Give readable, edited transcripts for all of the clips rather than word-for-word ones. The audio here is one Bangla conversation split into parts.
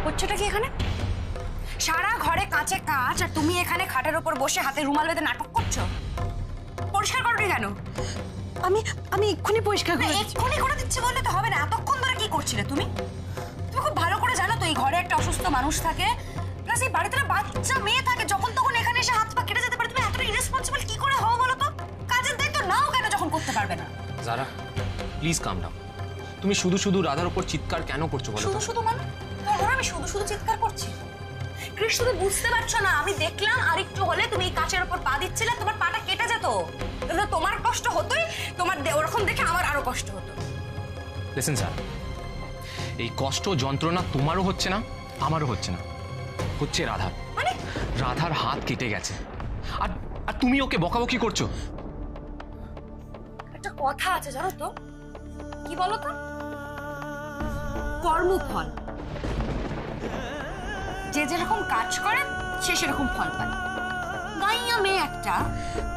হচ্ছেটা কি এখানে? সারা ঘরে কাঁচে কাঁচ আর তুমি এখানে খাটের ওপর বসে হাতে রুমাল বেঁধে নাটক করছো। পরিষ্কার করোনি কেন? আমি আমি এক্ষুনি পরিষ্কার করে এক্ষুনি করে দিচ্ছে বললে তো হবে না। এতক্ষণ ধরে কি করছিলে তুমি? তুমি খুব ভালো করে জানো তো এই ঘরে একটা অসুস্থ মানুষ থাকে, প্লাস এই বাড়িতে না বাচ্চা মেয়ে থাকে, যখন তখন এখানে এসে হাত পা কেটে যেতে পারে। তুমি এতটা ইরেসপন্সিবল কি করে হও বলো তো? কাজের দায়িত্ব নাও কেন যখন করতে পারবে না? যারা প্লিজ কাম ডাউন। তুমি শুধু শুধু রাধার উপর চিৎকার কেন করছো বলো তো? শুধু শুধু মানে তোমার আমি শুধু শুধু চিৎকার করছি? কৃষ্ণ, তুমি বুঝতে পারছো না? আমি দেখলাম আর একটু হলে তুমি এই কাচের উপর পা দিচ্ছিলে, তোমার পাটা কেটে যেত। তাহলে তোমার কষ্ট হতোই, তোমার ওরকম দেখে আমার আরো কষ্ট হতো। লিসেন স্যার, এই কষ্ট যন্ত্রণা তোমারও হচ্ছে না, আমারও হচ্ছে না, হচ্ছে রাধার। মানে রাধার হাত কেটে গেছে আর আর তুমি ওকে বকাবকি করছো। একটা কথা আছে জানো তো, কি বলো তো? কর্মফল। যে যেরকম কাজ করে সে সেরকম ফল পায়। গাইয়া মেয়ে একটা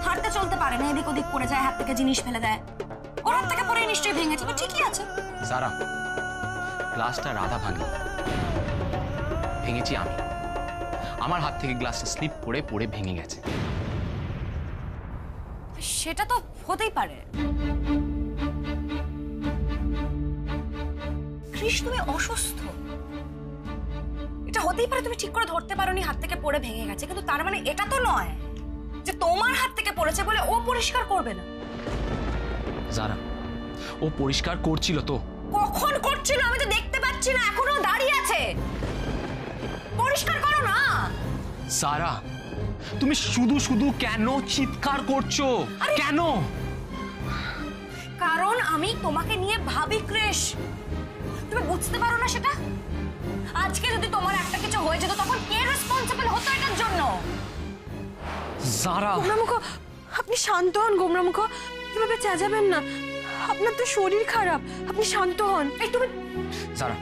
হাঁটতে চলতে পারে না, এদিক ওদিক পড়ে যায়, হাত থেকে জিনিস ফেলে দেয়। ওর হাত থেকে পরে নিশ্চয়ই ভেঙেছে, তো ঠিকই আছে। যারা গ্লাসটা রাধা ভাঙি, ভেঙেছি আমি। আমার হাত থেকে গ্লাসটা স্লিপ করে পড়ে ভেঙে গেছে। সেটা তো হতেই পারে। কৃষ, তুমি অসুস্থ, এটা হতেই পারে। তুমি ঠিক করে ধরতে পারোনি, হাত থেকে পড়ে ভেঙে গেছে, কিন্তু তার মানে এটা তো নয় যে তোমার হাত থেকে পড়েছে বলে ও পরিষ্কার করবে না। যারা ও পরিষ্কার করছিল তো। কখন করছিল? আমি তো দেখতে পাচ্ছি না, এখনো দাঁড়িয়ে আছে। পরিষ্কার করো না। সারা, তুমি শুধু শুধু কেন চিৎকার করছো? কেন? কারণ আমি তোমাকে নিয়ে ভাবি কৃষ। তুমি বুঝতে পারো না সেটা? আজকে যদি তোমার একটা কিছু হয়ে যেত তখন কে রেসপন্সিবল হতো এটার জন্য? সারা, গোমরামুখ, আপনি শান্ত হন। গোমরামুখ, কিভাবে চেঁচাবেন না? আপনার তো শরীর খারাপ, আপনি শান্ত হন। একটু সারা,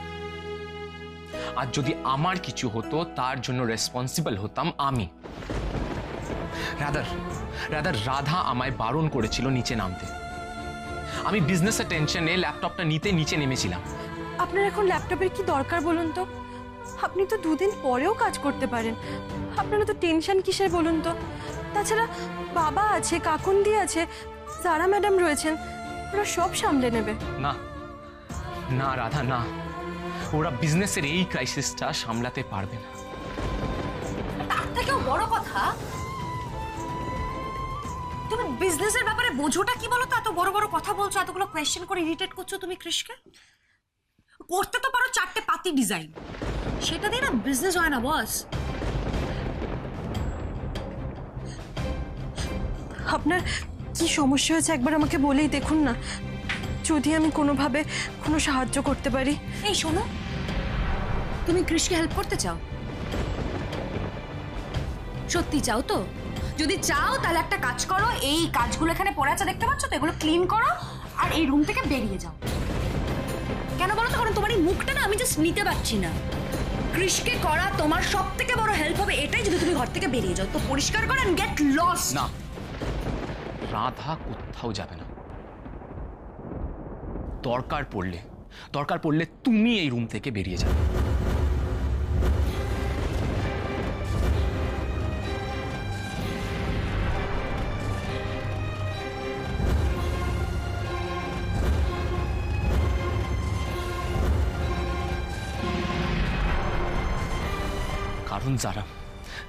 আর যদি আমার কিছু হতো তার জন্য রেসপন্সিবল হতাম আমি। রাদার রাধা আমায় বারণ করেছিল নিচে নামতে। আমি বিজনেসের টেনশনে ল্যাপটপটা নিতে নিচে নেমেছিলাম। আপনার এখন ল্যাপটপের কি দরকার বলুন তো? আপনি তো দুদিন পরেও কাজ করতে পারেন। আপনারা তো টেনশন কিসের বলুন তো? তাছাড়া বাবা আছে, কাকুন্দি আছে, সারা ম্যাডাম রয়েছেন, ওরা সব সামলে নেবে। না না রাধা, না, ওরা বিজনেসের এই ক্রাইসিসটা সামলাতে পারবে না। তার থেকেও বড় কথা, তুমি বিজনেসের ব্যাপারে বোঝোটা কি বলো তো? এত বড় বড় কথা বলছো, এতগুলো কোয়েশ্চেন করে ইরিটেট করছো তুমি কৃষকে। করতে তো পারো চারটে পাতি ডিজাইন, সেটা দিয়ে না বিজনেস হয় না বস। আপনার কি সমস্যা হয়েছে একবার আমাকে বলেই দেখুন না, যদি আমি কোনোভাবে কোনো সাহায্য করতে পারি। এই শোনো, তুমি কৃষকে হেল্প করতে চাও? সত্যি চাও তো? যদি চাও তাহলে একটা কাজ করো, এই কাজগুলো এখানে পড়ে আছে দেখতে পাচ্ছ তো, এগুলো ক্লিন করো আর এই রুম থেকে বেরিয়ে যাও। কেন বলো তো? কারণ তোমার এই মুখটা না আমি জাস্ট নিতে পারছি না। কৃষকে করা তোমার সব থেকে বড় হেল্প হবে এটাই, যদি তুমি ঘর থেকে বেরিয়ে যাও। তো পরিষ্কার করো এন্ড গেট লস্ট। না, রাধা কোথাও যাবে না। দরকার পড়লে তুমি এই রুম থেকে বেরিয়ে যাবে।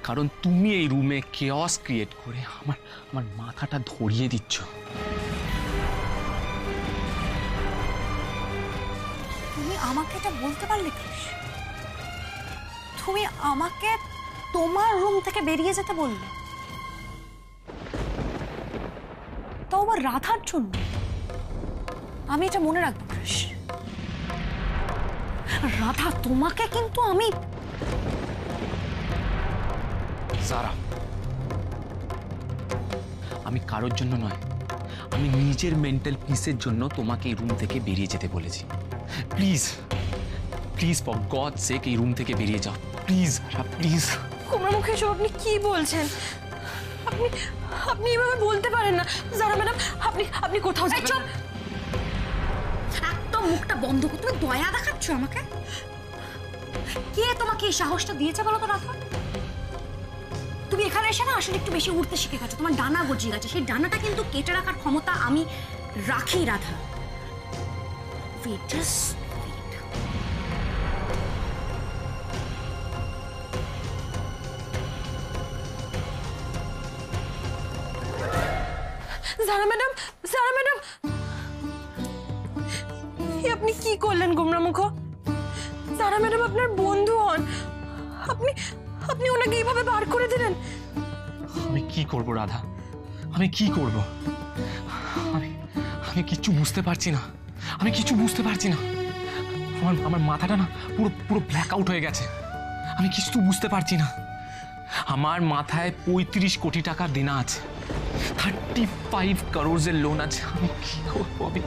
কারণ তুমি এই রুমে কেওস ক্রিয়েট করে আমার মাথাটা ধরিয়ে দিচ্ছ। তুমি আমাকে এটা বলতে পারলে কৃষ? তুমি আমাকে তোমার রুম থেকে বেরিয়ে যেতে বললে, তো আবার রাধার জন্য? আমি এটা মনে রাখবো কৃষ। রাধা, তোমাকে কিন্তু আমি সারা, আমি কারোর জন্য নয়, আমি নিজের মেন্টাল পিসের জন্য তোমাকে এই রুম থেকে বেরিয়ে যেতে বলেছি। Please please for God sake এই রুম থেকে বেরিয়ে যাও, প্লিজ প্লিজ। গোমরামুখ, এসব আপনি কি বলছেন? আপনি আপনি এভাবে বলতে পারেন না। সারা ম্যাডাম, আপনি কোথাও যাবেন না। একদম মুখটা বন্ধ করো। তুমি দয়া দেখাচ্ছ আমাকে? কে তোমাকে তোমাকে এই সাহসটা দিয়েছে বলো তো রাধা? তুমি এখানে এসে না আসলে একটু বেশি উঠতে শিখে গেছো, তোমার ডানা গজিয়ে গেছে। সেই ডানাটা কিন্তু কেটে রাখার ক্ষমতা আমি রাখি রাধা। Wait, just wait. জারা ম্যাডাম, জারা ম্যাডাম, আপনি কি করলেন গোমরামুখ? জারা ম্যাডাম আপনার বন্ধু হন, আপনি আপনি ওনাকে এইভাবে বার করে দিলেন। আমি কি করব রাধা, আমি কি করব? আমি আমি কিচ্ছু বুঝতে পারছি না, আমি কিছু বুঝতে পারছি না। আমার আমার মাথাটা না পুরো পুরো ব্ল্যাক আউট হয়ে গেছে। আমি কিছু বুঝতে পারছি না। আমার মাথায় 35 কোটি টাকার দেনা আছে, 35 crores লোন আছে। আমি কি করবো? আমি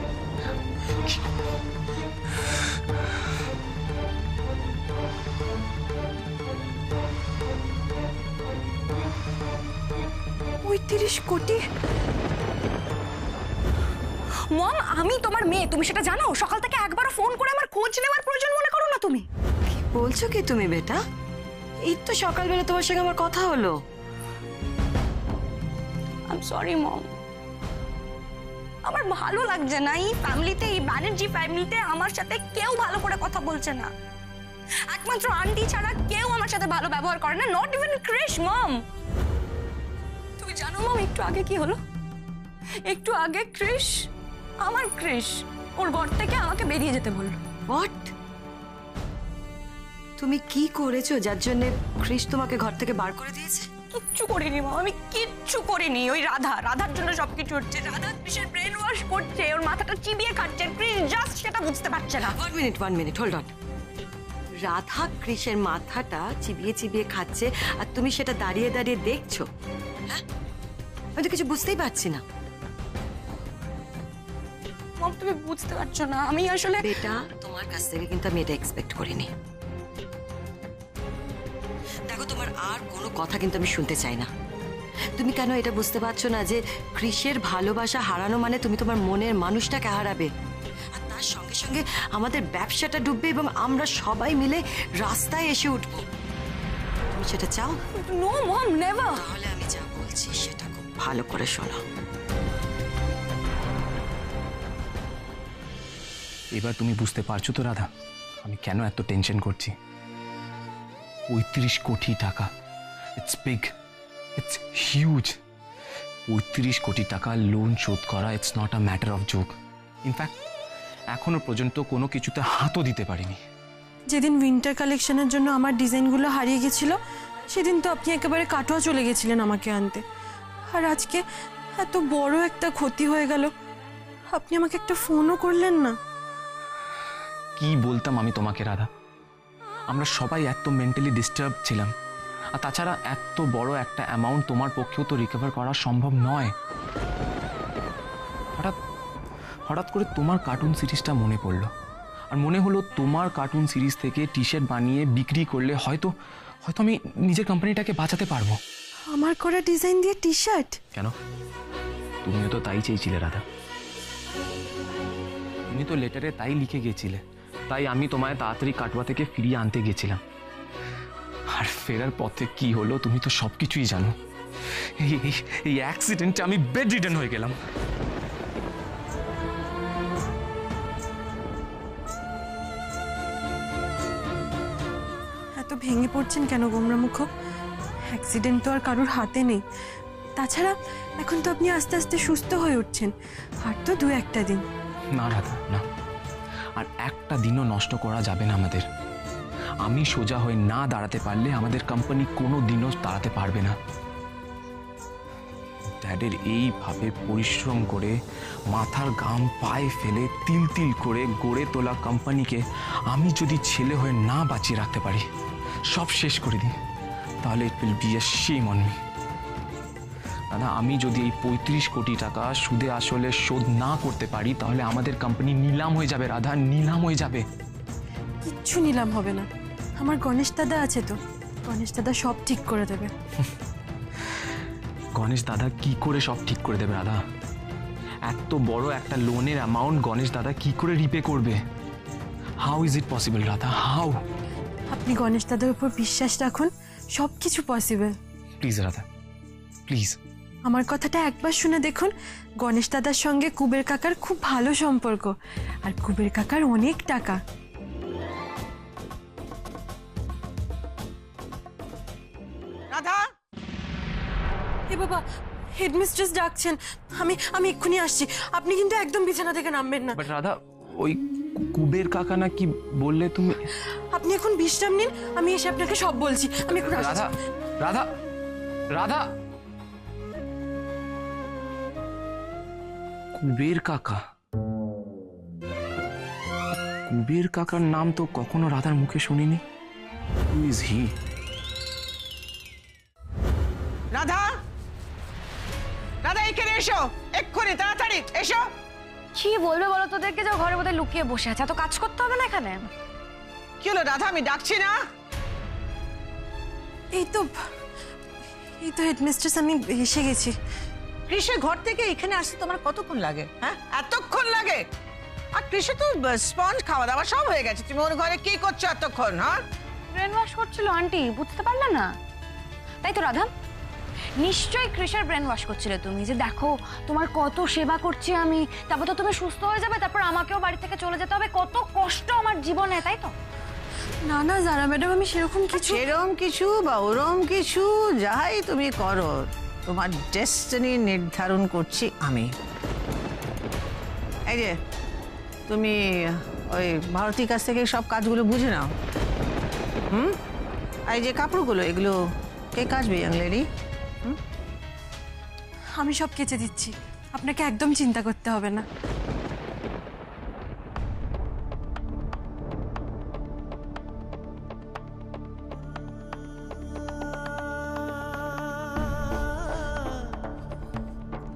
কি করবো? 35 কোটি? মম, আমি তোমার মেয়ে, তুমি সেটা জানো? সকাল থেকে একবারও ফোন করে আমার খোঁজ নেওয়ার প্রয়োজন মনে করো না তুমি? কি বলছো কি তুমি বেটা? এই তো সকালবেলা তোমার সঙ্গে আমার কথা হলো। আই এম সরি মম, আমার ভালো লাগছে না। এই ফ্যামিলিতে, এই ব্যানার্জি ফ্যামিলিতে আমার সাথে কেউ ভালো করে কথা বলছে না। একমাত্র আন্টি ছাড়া কেউ আমার সাথে ভালো ব্যবহার করে না, নট ইভেন ক্রিশ। মম, তুমি জানো মম একটু আগে কি হলো? একটু আগে ক্রিশ, আমার ক্রিশ, ওর ঘর থেকে আমাকে বেরিয়ে যেতে বললো। হোয়াট? তুমি কি করেছো যার জন্য ক্রিশ তোমাকে ঘর থেকে বার করে দিয়েছে? কিচ্ছু করিনি মা, আমি কিচ্ছু করিনি। ওই রাধার জন্য সবকিছু হচ্ছে। রাধা ক্রিশের ব্রেন ওয়াশ করছে, ওর মাথাটা চিবিয়ে খাচ্ছে। ক্রিশ জাস্ট সেটা বুঝতে পারছে না। 1 মিনিট হোল্ড অন। রাধা ক্রিশের মাথাটা চিবিয়ে চিবিয়ে খাচ্ছে আর তুমি সেটা দাঁড়িয়ে দাঁড়িয়ে দেখছো? হ্যাঁ, আমি তো কিছু বুঝতেই পারছি না। মম, তুমি বুঝতে পারছো না, আমি আসলে বেটা তোমার কাছ থেকে কিন্তু আমি এটা এক্সপেক্ট করিনি। দেখো, তোমার আর কোনো কথা কিন্তু আমি শুনতে চাই না। তুমি কেন এটা বুঝতে পারছো না যে ক্রিশের ভালোবাসা হারানো মানে তুমি তোমার মনের মানুষটাকে হারাবে, আর তার সঙ্গে সঙ্গে আমাদের ব্যবসাটা ডুববে এবং আমরা সবাই মিলে রাস্তায় এসে উঠবো। তুমি সেটা চাও? No mom, never. তাহলে আমি যা বলছি সেটা খুব ভালো করে শোনো। এবার তুমি বুঝতে পারছো তো রাধা, আমি কেন এত টেনশন করছি? 35 কোটি টাকা, ইটস বিগ, ইটস হিউজ। 35 কোটি টাকা লোন শোধ করা, it's not a matter of joke. In fact এখনো পর্যন্ত কোনো কিছুতে হাতও দিতে পারিনি। যেদিন উইন্টার কালেকশনের জন্য আমার ডিজাইনগুলো হারিয়ে গেছিল, সেদিন তো আপনি একেবারে কাটোয়া চলে গেছিলেন আমাকে আনতে। আর আজকে এত বড় একটা ক্ষতি হয়ে গেল, আপনি আমাকে একটা ফোনও করলেন না। কি বলতাম আমি তোমাকে রাধা? আমরা সবাই এত মেন্টালি ডিস্টার্ব ছিলাম, আর তাছাড়া এত বড় একটা অ্যামাউন্ট তোমার পক্ষেও তো রিকভার করা সম্ভব নয়। হঠাৎ হঠাৎ করে তোমার কার্টুন সিরিজটা মনে পড়লো, আর মনে হলো তোমার কার্টুন সিরিজ থেকে টি শার্ট বানিয়ে বিক্রি করলে হয়তো হয়তো আমি নিজের কোম্পানিটাকে বাঁচাতে পারবো। আমার করা ডিজাইন দিয়ে টি শার্ট? কেন, তুমিও তো তাই চেয়েছিলে রাধা। তুমি তো লেটারে তাই লিখে গেছিলে, তাই আমি তোমায় তাড়াতাড়ি কাটোয়া থেকে ফিরিয়ে আনতে গেছিলাম। আর ফেরার পথে কি হলো তুমি তো সবকিছুই জানো। এই অ্যাক্সিডেন্টে আমি বেড রিডেন হয়ে গেলাম। এত ভেঙে পড়ছেন কেন গোমরামুখ? অ্যাক্সিডেন্ট তো আর কারোর হাতে নেই। তাছাড়া এখন তো আপনি আস্তে আস্তে সুস্থ হয়ে উঠছেন, আর তো 2-1 দিন। না রাধা, না, আর একটা দিনও নষ্ট করা যাবে না আমাদের। আমি সোজা হয়ে না দাঁড়াতে পারলে আমাদের কোম্পানি কোনো দিনও দাঁড়াতে পারবে না। ড্যাডের এইভাবে পরিশ্রম করে মাথার ঘাম পায়ে ফেলে তিল তিল করে গড়ে তোলা কোম্পানিকে আমি যদি ছেলে হয়ে না বাঁচিয়ে রাখতে পারি, সব শেষ করে দিই, তাহলে it will be a shame on me. দাদা, আমি যদি এই 35 কোটি টাকা সুদে আসলে শোধ না করতে পারি, তাহলে আমাদের কোম্পানি নিলাম হয়ে যাবে রাধা, নিলাম হয়ে যাবে। কিচ্ছু নিলাম হবে না, আমার গণেশ দাদা আছে তো, গণেশ দাদা সব ঠিক করে দেবে। গণেশ দাদা কি করে সব ঠিক করে দেবে রাধা? এত বড় একটা লোনের অ্যামাউন্ট গণেশ দাদা কি করে রিপে করবে? How is it possible Radha, how? আপনি গণেশ দাদার উপর বিশ্বাস রাখুন, সব কিছু পসিবল। Please Radha, please. আমার কথাটা একবার শুনে দেখুন, গণেশ দাদার সঙ্গে কুবের কাকার খুব ভালো সম্পর্ক, আর কুবের কাকার অনেক টাকা। রাধা, এ বাবা, হেডমিস্ট্রেস ডাকছেন। আমি এক্ষুনি আসছি, আপনি কিন্তু একদম বিছানা থেকে নামবেন না। বাট রাধা, ওই কুবের কাকা না কি বললে তুমি? আপনি এখন বিশ্রাম নিন, আমি এসে আপনাকে সব বলছি। আমি এখন আসছি। রাধা, রাধা, রাধা। কুবের কাকা, কুবের কাকার নাম তো কখনো রাধার মুখে শুনিনি। Who is he? Radha, Radha এখানে এসো, এক্ষুনি তাড়াতাড়ি এসো। কি বলবে বলো, তোদেরকে যে ঘরে বোধহয় লুকিয়ে বসে আছে, এত কাজ করতে হবে না এখানে? কি হলো রাধা, আমি ডাকছি না? এই তো হেডমিস্ট্রেস, আমি এসে গেছি। কৃষি ঘর থেকে এখানে আসতে তোমার কতক্ষণ লাগে? হ্যাঁ, এতক্ষণ লাগে? আর কৃষি তো স্পঞ্জ, খাওয়া দাওয়া সব হয়ে গেছে, তুমি ওর ঘরে কি করছো এতক্ষণ? হ্যাঁ, ব্রেন ওয়াশ করছিল আন্টি, বুঝতে পারলে না? তাই তো রাধা, নিশ্চয়ই কৃষার ব্রেন ওয়াশ করছিলে তুমি, যে দেখো তোমার কত সেবা করছি আমি, তারপর তো তুমি সুস্থ হয়ে যাবে, তারপর আমাকেও বাড়ি থেকে চলে যেতে হবে, কত কষ্ট আমার জীবনে, তাই তো? না না জারা ম্যাডাম, আমি সেরকম কিছু। এরম কিছু বা ওরম কিছু যাই তুমি করো, তোমার ডেস্টিনি নির্ধারণ করছি আমি। এই যে তুমি ওই ভারতীর কাছ থেকে সব কাজগুলো বুঝে নাও। আর এই যে কাপড়গুলো, এগুলো কে কাচবে ইয়াং লেডি? আমি সব কেচে দিচ্ছি, আপনাকে একদম চিন্তা করতে হবে না।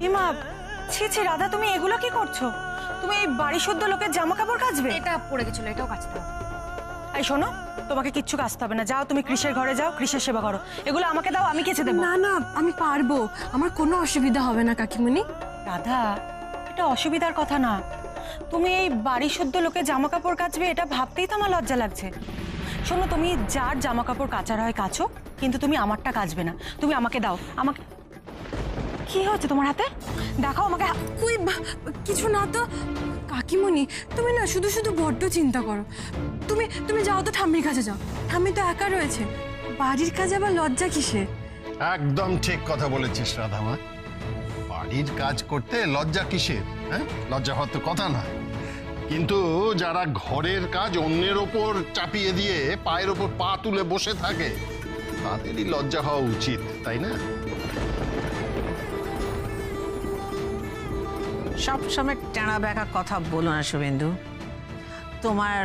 ইমা, ছি ছি রাধা, তুমি এগুলো কি করছো? তুমি এই বাড়ি শুদ্ধ লোকের জামা কাপড় কাচবে? এটা পড়ে গেছিল, এটাও কাচতে হবে। এই শোনো, তোমাকে কিচ্ছু কাচতে হবে না, যাও তুমি কৃষের ঘরে যাও, কৃষের সেবা করো। এগুলো আমাকে দাও, আমি কেচে দেবো। না না, আমি পারবো, আমার কোনো অসুবিধা হবে না কাকিমণি। রাধা, এটা অসুবিধার কথা না। তুমি এই বাড়ি শুদ্ধ লোকের জামা কাপড় কাচবে, এটা ভাবতেই তো আমার লজ্জা লাগছে। শোনো, তুমি যার জামা কাপড় কাচার হয় কাচো, কিন্তু তুমি আমারটা কাচবে না। তুমি আমাকে দাও, আমাকে। কি হচ্ছে তোমার হাতে? দেখাও আমাকে। ওই কিছু না তো কাকিমণি, তুমি না শুধু শুধু বড্ড চিন্তা করো। তুমি যাও তো ঠাম্মির কাছে যাও, ঠাম্মি তো একা রয়েছে, বাড়ির কাজে আবার লজ্জা কিসে? একদম ঠিক কথা বলেছিস রাধামা। বাড়ির কাজ করতে লজ্জা কিসের? হ্যাঁ, লজ্জা হওয়ার তো কথা না। কিন্তু যারা ঘরের কাজ অন্যের ওপর চাপিয়ে দিয়ে পায়ের ওপর পা তুলে বসে থাকে, তাদেরই লজ্জা হওয়া উচিত, তাই না? সবসময় টেনা বেঁকা কথা বলো না শুভেন্দু। তোমার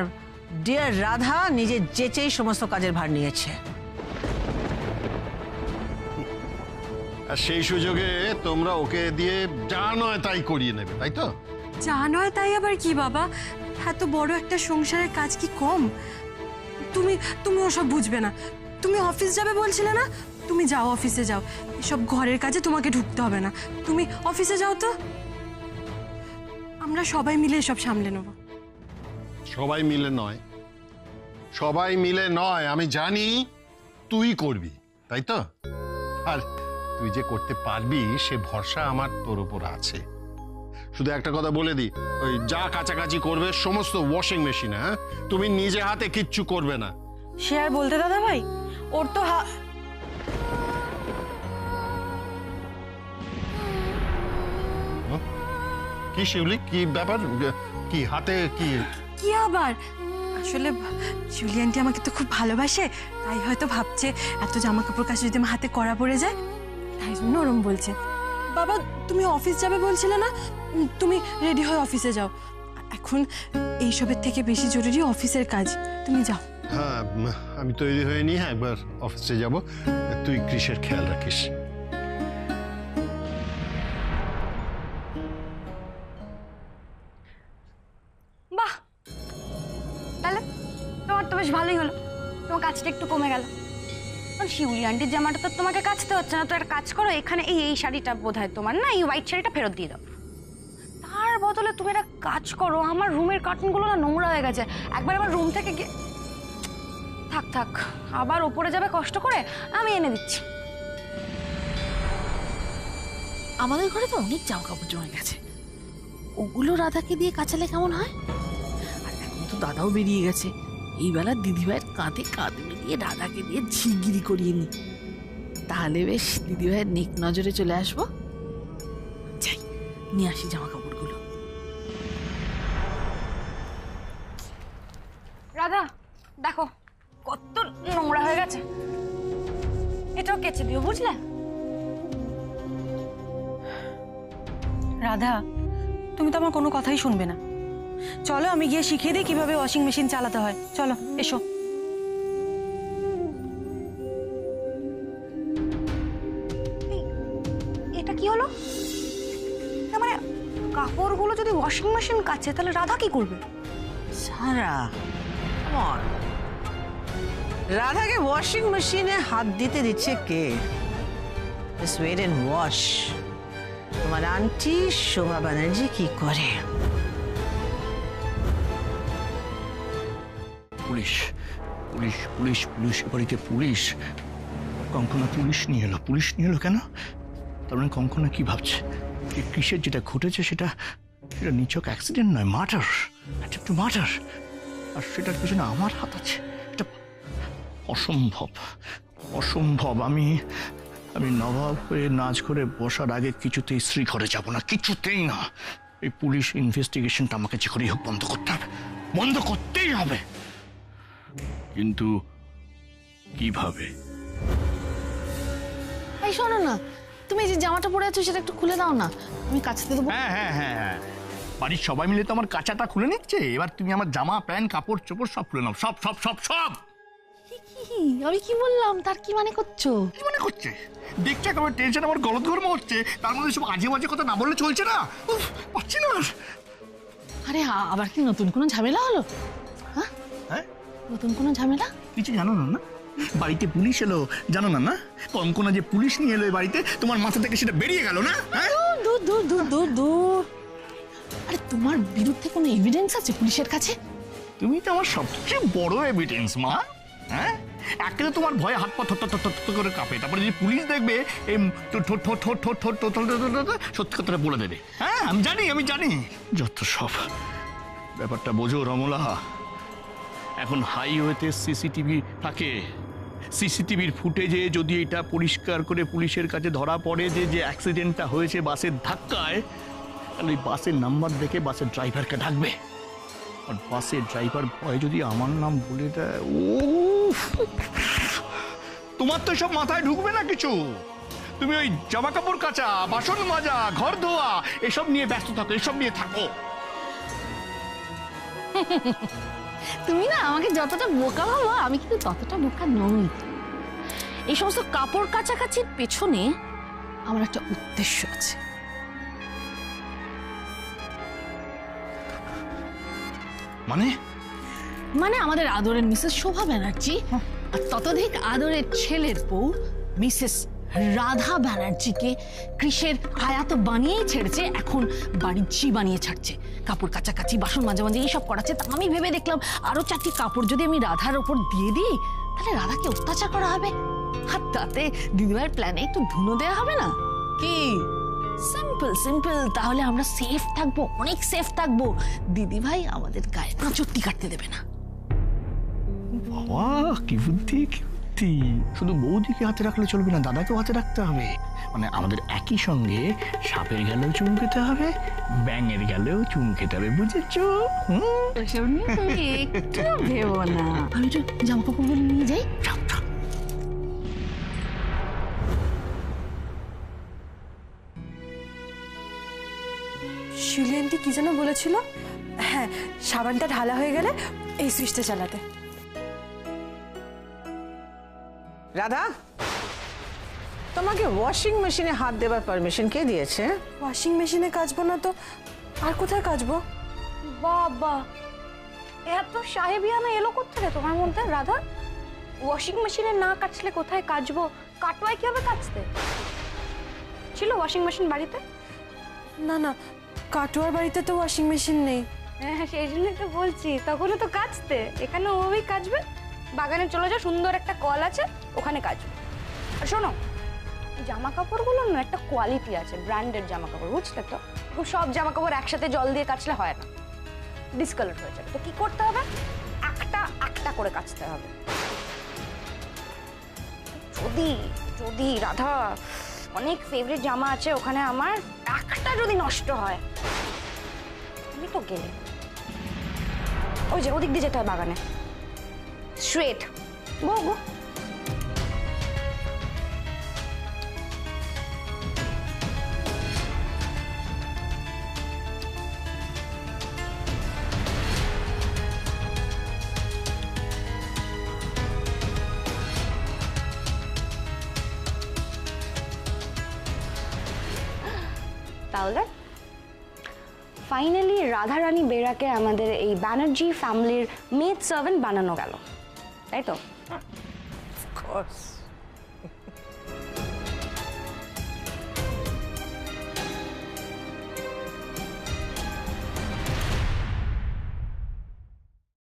ডিয়ার রাধা নিজে যেচেই সমস্ত কাজের ভার নিয়েছে। আর সেই সুযোগে তোমরা ওকে দিয়ে যা নয় তাই করিয়ে নেবে, তাই তো? যা নয় তাই আবার কি বাবা, এত বড় একটা সংসারের কাজ কি কম? তুমি ওসব বুঝবে না। তুমি অফিস যাবে বলছিলে না, তুমি যাও, অফিসে যাও, এসব ঘরের কাজে তোমাকে ঢুকতে হবে না। তুমি অফিসে যাও তো, আমরা সবাই মিলে এসব সামলে নেব। সবাই মিলে নয়, সবাই মিলে নয়, আমি জানি তুই করবি, তাই তো? আর তুই যে করতে পারবি সে ভরসা আমার তোর উপর আছে। শুধু একটা কথা বলে দি, ওই যা কাছাকাছি করবে সমস্ত ওয়াশিং মেশিনে, হ্যাঁ, তুমি নিজে হাতে কিচ্ছু করবে না। সে আর বলতে দাদা ভাই, ওর তো কি শিউলি, কি ব্যাপার? কি হাতে কি? কি আবার, আসলে জুলি আন্টি আমাকে তো খুব ভালোবাসে, তাই হয়তো ভাবছে এত জামা কাপড় কাছে যদি আমার হাতে কড়া পড়ে যায়, তাই জন্য ওরম বলছে। বাবা, তুমি অফিস যাবে বলছিলে না, তুমি রেডি হয়ে অফিসে যাও। এখন এইসবের থেকে বেশি জরুরি অফিসের কাজ, তুমি যাও। হ্যাঁ, আমি তৈরি হয়ে নিয়ে একবার অফিসে যাব, তুই কৃষের খেয়াল রাখিস। বাহ, তাহলে তোমার তো বেশ ভালোই হলো, তোমার কাজটা একটু কমে গেল। শিউলি আন্টির জামাটা তো তোমাকে কাচতে হচ্ছে না, তো একটা কাজ করো, এখানে এই শাড়িটা বোধহয় তোমার না, এই হোয়াইট শাড়িটা ফেরত দিয়ে দাও। তার বদলে তুমি একটা কাজ করো, আমার রুমের কার্টুনগুলো না নোংরা হয়ে গেছে, একবার আমার রুম থেকে গিয়ে থাক থাক, আবার ওপরে যাবে কষ্ট করে, আমি এনে দিচ্ছি। আমাদের ঘরে তো অনেক জামা কাপড় জমে গেছে, ওগুলো রাধাকে দিয়ে কাচালে কেমন হয়? আর এখন তো দাদাও বেরিয়ে গেছে, এই বেলা দিদিভাইয়ের কাঁধে কাঁধ মিলিয়ে রাধাকে দিয়ে ঝিগিরি করিয়ে নি, তাহলে বেশ দিদিভাইয়ের নেক নজরে চলে আসবো। যাই নিয়ে আসি জামা কাপড়গুলো। রাধা দেখো কত নোংরা হয়ে গেছে, এটাও কেচে দিও বুঝলে? রাধা, তুমি তো আমার কোনো কথাই শুনবে না। চলো আমি গিয়ে শিখিয়ে দিই কিভাবে ওয়াশিং মেশিন চালাতে হয়। চলো এসো। এটা কি হলো? না মানে কাপড়গুলো যদি ওয়াশিং মেশিন কাচে তাহলে রাধা কি করবে? সারা রাধাকে ওয়াশিং মেশিনে হাত দিতে দিচ্ছে কে? Just wait and watch. তোমার আন্টি শোভা ব্যানার্জি কি করে। পুলিশ পুলিশ পুলিশ পুলিশ বাড়িতে পুলিশ। কঙ্কনা পুলিশ নিয়ে এলো কেন? তার মানে কঙ্কনা কি ভাবছে যে কিসের যেটা ঘটেছে সেটা নিছক অ্যাক্সিডেন্ট নয়, মার্ডার, একটু মার্ডার, আর সেটার পিছনে আমার হাত আছে। এটা অসম্ভব, অসম্ভব। আমি নবাব হয়ে নাচ করে বসার আগে কিছুতেই স্ত্রী ঘরে যাব না, কিছুতেই না। এই পুলিশ ইনভেস্টিগেশনটা আমাকে যে করেই হোক বন্ধ করতে হবে, বন্ধ করতেই হবে। কিন্তু কিভাবে? এই শোনো না, তুমি যে জামাটা পরে আছো সেটা একটু খুলে দাও না, আমি কাচতে দেবো। হ্যাঁ, বাড়ির সবাই মিলে তো আমার কাঁচাটা খুলে নিচ্ছে, এবার তুমি আমার জামা প্যান্ট কাপড় চোপড় সব খুলে নাও, সব সব সব সব। আমি কি বললাম, তার কি মানে করছো? কি মানে করছে? দেখছে আমার টেনশন, আমার গলদঘর্ম হচ্ছে, তার মধ্যে সব আজে বাজে কথা না বললে চলছে না। উফ, পাচ্ছি না। আরে আবার কি নতুন কোনো ঝামেলা হলো? হ্যাঁ, নতুন কোনো ঝামেলা? কিছু জানো না? বাড়িতে পুলিশ এলো, জানো না? না কঙ্কনা যে পুলিশ নিয়ে এলো বাড়িতে, তোমার মাথা থেকে সেটা বেরিয়ে গেল না? দূর দূর দূর দূর দূর। আরে তোমার বিরুদ্ধে কোনো এভিডেন্স আছে পুলিশের কাছে? তুমি তো আমার সবচেয়ে বড় এভিডেন্স, মা। হ্যাঁ, একে তোমার ভয়ে হাত পা থর করে কাঁপে, তারপরে যে পুলিশ দেখবে সত্যি কথাটা বলে দেবে। হ্যাঁ, আমি জানি যত সব। ব্যাপারটা বোঝো রমলা, এখন হাইওয়েতে সিসিটিভি থাকে, সিসিটিভির ফুটেজে যদি এটা পরিষ্কার করে পুলিশের কাছে ধরা পড়ে যে অ্যাক্সিডেন্টটা হয়েছে বাসের ধাক্কায়, তাহলে ওই বাসের নাম্বার দেখে বাসের ড্রাইভারকে ডাকবে, আর বাসের ড্রাইভার ভয় যদি আমার নাম বলে দেয়, ও তোমার তো সব মাথায় ঢুকবে না কিছু। তুমি ওই জামা কাপড় কাচা, বাসন মাজা, ঘর ধোয়া এসব নিয়ে ব্যস্ত থাকো, এসব নিয়ে থাকো। তুমি না আমাকে যতটা বোকা ভাবো, আমি কিন্তু ততটা বোকা নই। এই সমস্ত কাপড় কাচাকাচির পেছনে আমার একটা উদ্দেশ্য আছে। মানে আমাদের আদরের মিসেস শোভা ব্যানার্জি আর ততোধিক আদরের ছেলের বউ মিসেস রাধা ব্যানার্জিকে কৃষের হায়াত বানিয়েই ছেড়েছে, এখন বাড়ির ঝি বানিয়ে ছাড়ছে, কাপড় কাচাকাচি, বাসন মাঝে মাঝে এইসব করাচ্ছে। তা আমি ভেবে দেখলাম আরো 4টি কাপড় যদি আমি রাধার ওপর দিয়ে দিই, তাহলে রাধাকে অত্যাচার করা হবে, আর তাতে দিদিভাইয়ের প্ল্যানে একটু ধুনো দেওয়া হবে না? কি সিম্পল সিম্পল, তাহলে আমরা সেফ থাকবো, অনেক সেফ থাকবো, দিদিভাই আমাদের গায়ে চুট্টি কাটতে দেবে না। বাবা, কি বুদ্ধি, কি বুদ্ধি! শুধু বৌদিকে হাতে রাখলে চলবে না, দাদাকেও হাতে রাখতে হবে। মানে আমাদের একই সঙ্গে সাপের গেলেও চুম খেতে হবে, ব্যাঙের গেলেও চুম খেতে হবে, বুঝেছো? একটু ভেবো না, আমি একটু জামা কাপড়গুলো নিয়ে যাই। শিলি আন্টি কি যেন বলেছিল? হ্যাঁ, সাবানটা ঢালা হয়ে গেলে এই সুইচটা চালাতে। রাধা, তোমাকে ওয়াশিং মেশিনে হাত দেবার পারমিশন কে দিয়েছে? ওয়াশিং মেশিনে কাচবো না তো আর কোথায় কাচবো? বাবা, এত সাহেবিয়ানা এলো কোথায় তোমার মধ্যে রাধা? ওয়াশিং মেশিনে না কাচলে কোথায় কাচবো? কাটোয়ায় কি হবে কাচতে? ছিল ওয়াশিং মেশিন বাড়িতে? না না, কাটোয়ার বাড়িতে তো ওয়াশিং মেশিন নেই। হ্যাঁ, সেই জন্যই তো বলছি, তখনও তো কাচতে, এখানে ওই কাচবে। বাগানে চলে যাও, সুন্দর একটা কল আছে, ওখানে কাচো। আর শোনো, জামা কাপড়গুলোর না একটা কোয়ালিটি আছে, ব্র্যান্ডেড জামা কাপড়, বুঝলে তো? খুব সব জামা কাপড় একসাথে জল দিয়ে কাচলে হয় না, ডিসকালার হয়ে যাবে। তো কি করতে হবে, একটা একটা করে কাচতে হবে। যদি যদি রাধা অনেক ফেভারিট জামা আছে ওখানে, আমার একটা যদি নষ্ট হয় আমি তো গেলে। ওই যে ওদিক দিয়ে যেতে হয় বাগানে, স্ট্রেট গো গো। তাহলে ফাইনালি রাধারানী বেরাকে আমাদের এই ব্যানার্জি ফ্যামিলির মেড সার্ভেন্ট বানানো গেল, তাই তো? Of course.